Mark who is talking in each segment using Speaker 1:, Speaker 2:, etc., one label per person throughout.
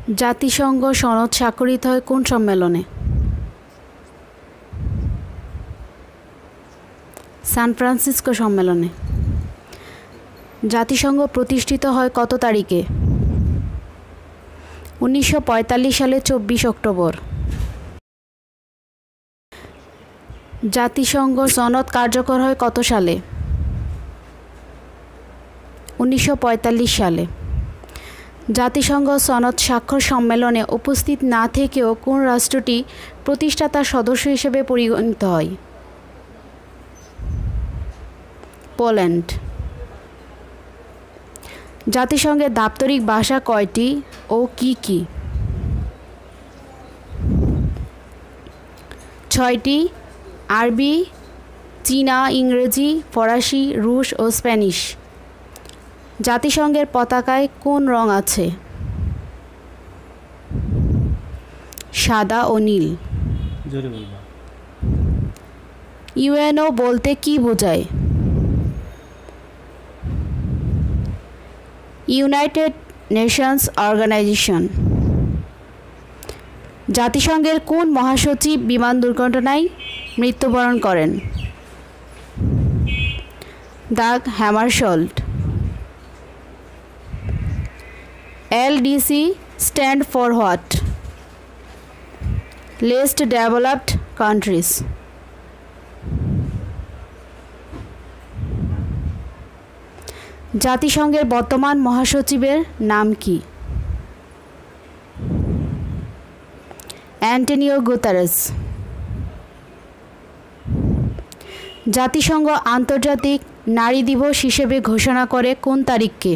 Speaker 1: জাতিসংঘ সনদ স্বাক্ষরিত হয় কোন সম্মেলনে? সান ফ্রান্সিসকো সম্মেলনে। জাতিসংঘ প্রতিষ্ঠিত হয় কত তারিখে? 1945 সালে 24 অক্টোবর। জাতিসংঘ সনদ কার্যকর হয় কত সালে? 1945 সালে। জাতিসংঘ সনদ স্বাক্ষর সম্মেলনে উপস্থিত না থেকেও কোন রাষ্ট্রটি প্রতিষ্ঠাতা সদস্য হিসেবে পরিগণিত হয়? পোল্যান্ড। জাতিসংঘের দাপ্তরিক ভাষা কয়টি ও কি কি? 6টি। আরবি, চীনা, ইংরেজি, ফরাসি, রুশ ও স্প্যানিশ। জাতিসংঘের পতাকায় কোন রং আছে? সাদা ও নীল। ইউএনও বলতে কি বোঝায়? United Nations Organization. জাতিসংঘের কোন মহাসচিব বিমান দুর্ঘটনায় মৃত্যুবরণ করেন? Dag Hammarskjold. LDC stand for what? Least developed countries. জাতিসংঘের বর্তমান মহাসচিবের নাম কি? Antonio Guterres. জাতিসংঘ আন্তর্জাতিক নারী দিবস হিসেবে ঘোষণা করে কোন তারিখকে?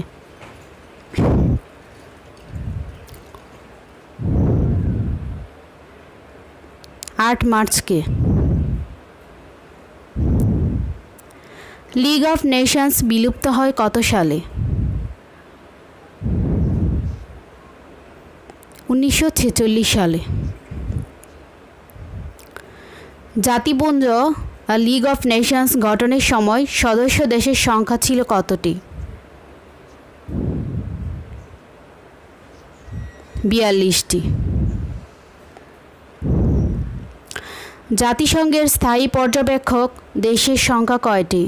Speaker 1: 8 মার্চকে। লিগ অফ নেশনস বিলুপ্ত হয় কত সালে? 1946 সালে। জাতিপুঞ্জ লিগ অফ নেশনস গঠনের সময় সদস্য দেশের সংখ্যা ছিল কতটি? 42টি। জাতিসংঘের স্থায়ী পর্যবেক্ষক দেশের সংখ্যা কয়টি?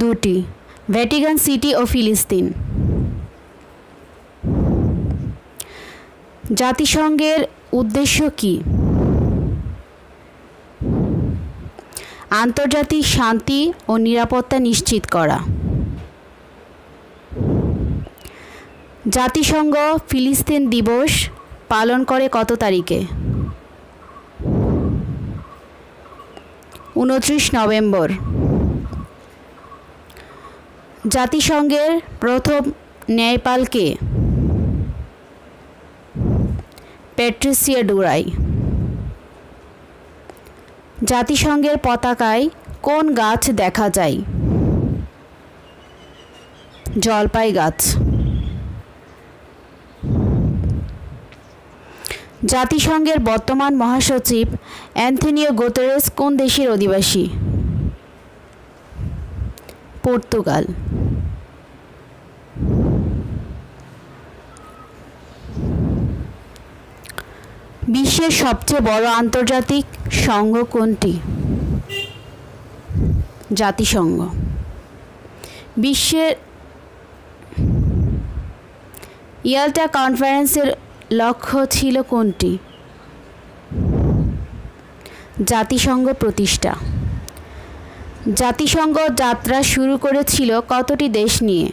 Speaker 1: 2টি। ভ্যাটিকান সিটি ও ফিলিস্তিন। জাতিসংঘের উদ্দেশ্য কি? আন্তর্জাতিক শান্তি ও নিরাপত্তা নিশ্চিত করা। জাতিসংঘ ফিলিস্তিন দিবস পালন করে কত তারিখে? 29 নভেম্বর। জাতিসংঘের প্রথম ন্যায়পাল কে? প্যাট্রিসিয়া ডুরাই। জাতিসংঘের পতাকায় কোন গাছ দেখা যায়? জলপাই গাছ। জাতিসংঘের বর্তমান মহাসচিব অ্যান্টোনিও গুতেরেস কোন দেশের অধিবাসী? পর্তুগাল। বিশ্বের সবচেয়ে বড় আন্তর্জাতিক সংঘ কোনটি? জাতিসংঘ। বিশ্বের ইয়াল্টা কনফারেন্সের লক্ষ্য ছিল কোনটি? জাতিসংঘ প্রতিষ্ঠা। জাতিসংঘ যাত্রা শুরু করেছিল কতটি দেশ নিয়ে?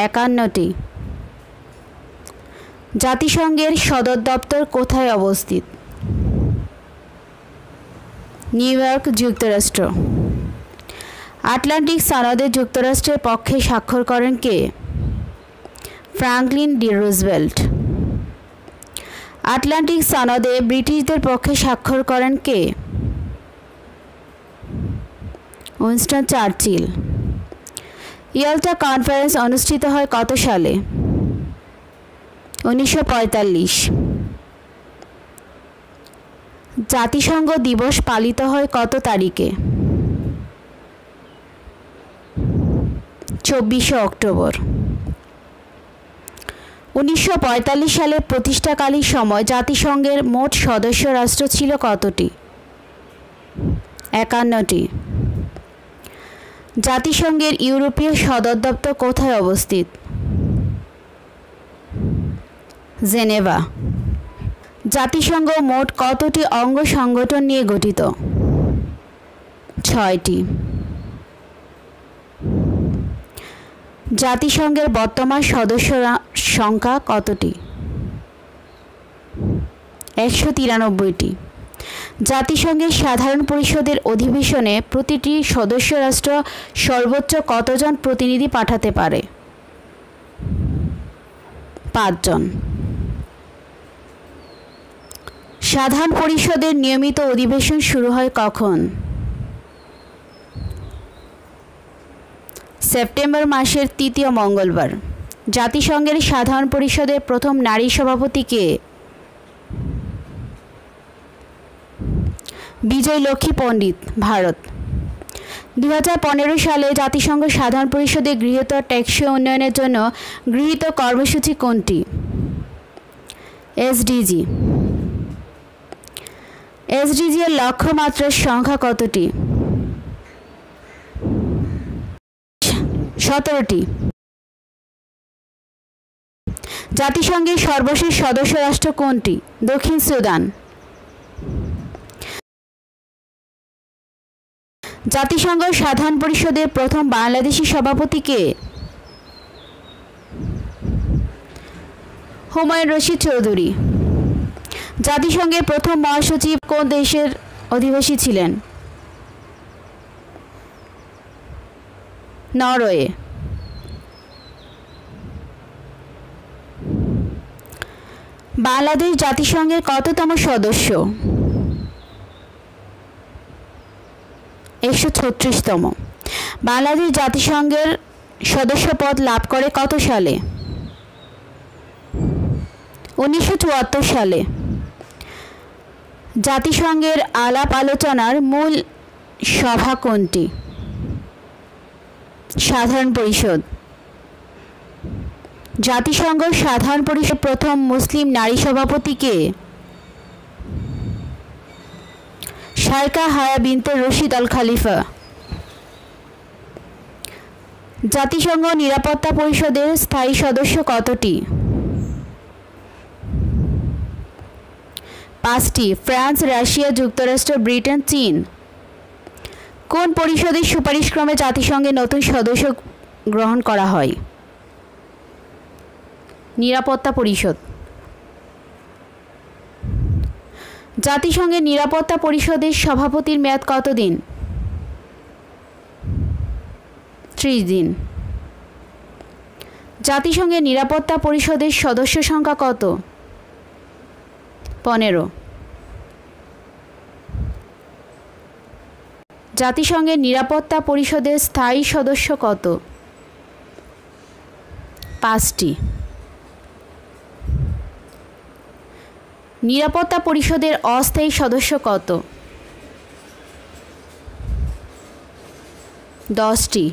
Speaker 1: 51টি। জাতিসংঘের সদর দপ্তর কোথায় অবস্থিত? নিউ ইয়র্ক, যুক্তরাষ্ট্র। আটলান্টিক সনদে যুক্তরাষ্ট্রের পক্ষে স্বাক্ষর করেন কে? Franklin D Roosevelt. আটলান্টিক সনদে ব্রিটিশদের পক্ষে স্বাক্ষর করেন কে? Winston Churchill. ইয়াল্টা কনফারেন্স অনুষ্ঠিত হয় কত সালে? 1945। জাতিসংঘ দিবস পালিত হয় কত তারিখে? 24 অক্টোবর। 1945 সালে প্রতিষ্ঠাকালীন সময় জাতিসংঘের মোট সদস্য রাষ্ট্র ছিল কতটি? 51টি। জাতিসংঘের ইউরোপীয় সদর দপ্তর কোথায় অবস্থিত? জেনেভা। জাতিসংঘ মোট কতটি অঙ্গ সংগঠন নিয়ে গঠিত? 6টি। জাতিসংঘের বর্তমান সদস্য সংখ্যা কতটি? 193টি। জাতিসংঘের সাধারণ পরিষদের অধিবেশনে প্রতিটি সদস্য রাষ্ট্র সর্বোচ্চ কতজন প্রতিনিধি পাঠাতে পারে? 5 জন। সাধারণ পরিষদের নিয়মিত অধিবেশন শুরু হয় কখন? সেপ্টেম্বর মাসের 3য় মঙ্গলবার। জাতিসংঘের সাধারণ পরিষদের প্রথম নারী সভাপতি কে? বিজয়লক্ষ্মী পণ্ডিত, ভারত। 2015 সালে জাতিসংঘ সাধারণ পরিষদে গৃহীত টেকসই উন্নয়নের জন্য গৃহীত কর্মসূচি কোনটি? এসডিজি। এসডিজি এর লক্ষ্যমাত্রার সংখ্যা কতটি? 17টি। জাতিসংঘের সর্বশেষ সদস্য রাষ্ট্র কোনটি? দক্ষিণ সুদান। জাতিসংঘ সাধারণ পরিষদের প্রথম বাংলাদেশি সভাপতি কে? হুমায়ুন রশিদ চৌধুরী। জাতিসংঘের প্রথম মহাসচিব কোন দেশের অধিবাসী ছিলেন? নরওয়ে। বাংলাদেশ জাতিসংঘের কততম সদস্য? 136তম। বাংলাদেশ জাতিসংঘের সদস্যপদ লাভ করে কত সালে? 1974 সালে। জাতিসংঘের আলাপ আলোচনার মূল সভা কোনটি? সাধারণ পরিষদ। জাতিসংঘ সাধারণ পরিষদ প্রথম মুসলিম নারী সভাপতি কে? শায়খা হায়া বিনতে রশিদ আল খলিফা। জাতিসংঘ নিরাপত্তা পরিষদের স্থায়ী সদস্য কতটি? 5টি। ফ্রান্স, রাশিয়া, যুক্তরাষ্ট্র, ব্রিটেন, চীন। কোন পরিষদের সুপারিশক্রমে জাতিসংঘে নতুন সদস্য গ্রহণ করা হয়? নিরাপত্তা পরিষদ। জাতিসংঘের নিরাপত্তা পরিষদের সভাপতির মেয়াদ কতদিন? 30 দিন। জাতিসংঘের নিরাপত্তা পরিষদের সদস্য সংখ্যা কত? 15। জাতিসংঘের নিরাপত্তা পরিষদের স্থায়ী সদস্য কত? 5টি। নিরাপত্তা পরিষদের অস্থায়ী সদস্য কত? 10টি।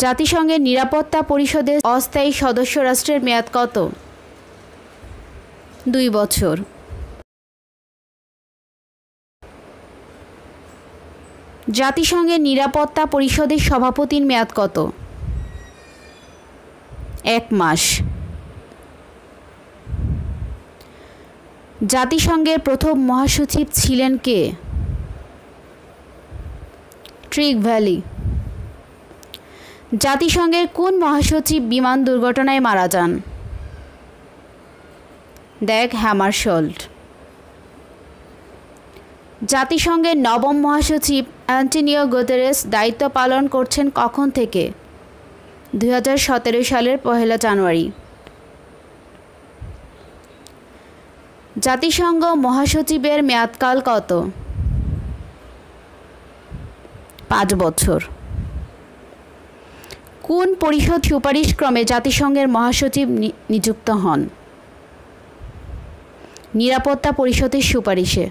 Speaker 1: জাতিসংঘের নিরাপত্তা পরিষদের অস্থায়ী সদস্য রাষ্ট্রের মেয়াদ কত? 2 বছর। জাতিসংঘের নিরাপত্তা পরিষদের সভাপতির মেয়াদ কত? 1 মাস। জাতিসংঘের প্রথম মহাসচিব ছিলেন কে? Trig valley. জাতিসংঘের কোন মহাসচিব বিমান দুর্ঘটনায় মারা যান? Dag Hammarskjold. জাতিসংঘের নবম মহাসচিব অ্যান্টোনিও গুতেরেস দায়িত্ব পালন করছেন কখন থেকে? 2017 সালের 1 জানুয়ারি। জাতিসংঘ মহাসচিবের মেয়াদকাল কত? 5 বছর। কোন পরিষদ সুপারিশক্রমে জাতিসংঘের মহাসচিব নিযুক্ত হন? নিরাপত্তা পরিষদের সুপারিশে।